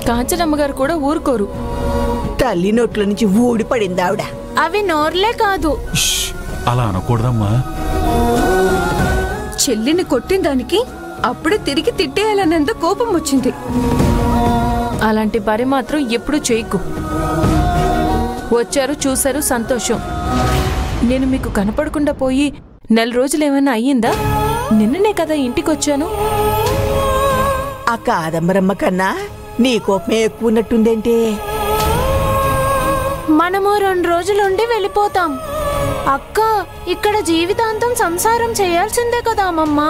కాంచనమ్మగారు కూడా ఊరుకోరు. తల్లి నోట్ల నుంచి ఊడిపడింది ఆవిడ. అవి నోర్లే కాదు. అలా అనకూడదమ్మా. చెల్లిని కొట్టిన దానికి అప్పుడే తిరిగి తిట్టేయాలన్నంత కోపం వచ్చింది. అలాంటి పని మాత్రం ఎప్పుడు చేయకు. వచ్చారు, చూశారు, సంతోషం. నేను మీకు కనపడకుండా పోయి నెల రోజులేమైనా అయ్యిందా? నిన్ననే కదా ఇంటికొచ్చాను. ఆ కాదంబరమ్మ కన్నా నీ కోపమే ఎక్కువ ఉన్నట్టుందేంటి? మనము 2 రోజులుండి వెళ్ళిపోతాం. అక్క ఇక్కడ జీవితాంతం సంసారం చేయాల్సిందే కదా అమ్మమ్మ.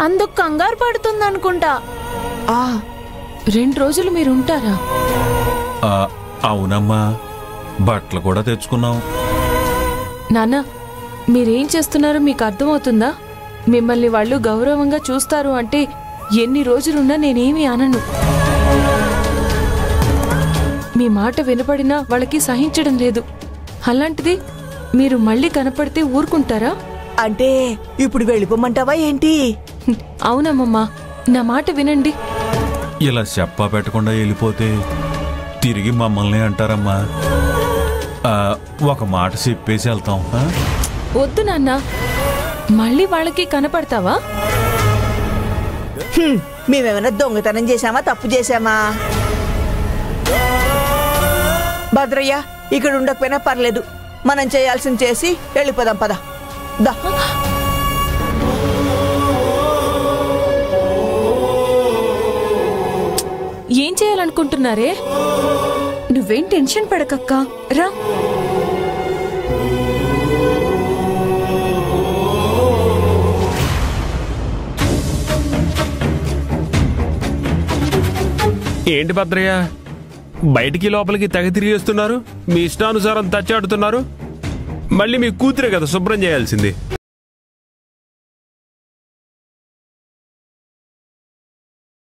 అందుకు కంగారు పడుతుందనుకుంటా. 2 రోజులు మీరు ఉంటారా? అవునమ్మా, బట్టలు కూడా తెచ్చుకున్నాం. నాన్న, మీరేం చేస్తున్నారో మీకు అర్థమవుతుందా? మిమ్మల్ని వాళ్ళు గౌరవంగా చూస్తారు అంటే ఎన్ని రోజులున్నా నేనేమీ అనను. మీ మాట వినపడినా వాళ్ళకి సహించడం లేదు. అలాంటిది మీరు మళ్ళీ కనపడితే ఊరుకుంటారా? అంటే ఇప్పుడు వెళ్ళిపోమంటావా ఏంటి? అవునమ్మమ్మా, నా మాట వినండి. ఇలా చెప్పా పెట్టకుండా వెళ్ళిపోతే తిరిగి మమ్మల్ని అంటారమ్మా. ఒక మాట చెప్పేసి వెళ్తాం. వద్దు నాన్న, మళ్ళీ వాళ్ళకి కనపడతావా? మేమేమైనా దొంగతనం చేశామా, తప్పు చేశామా? భద్రయ్య, ఇక్కడ ఉండకపోయినా పర్లేదు. మనం చేయాల్సింది చేసి వెళ్ళిపోదాం. పద దా. ఏం చేయాలనుకుంటున్నారే? నువ్వేం టెన్షన్ పడకక్క, రా. ఏంటి భద్రయ్య, బయటికి లోపలికి తెగ తిరిగేస్తున్నారు? మీ ఇష్టానుసారం తచ్చాడుతున్నారు. మళ్ళీ మీ కూతురే కదా శుభ్రం చేయాల్సింది.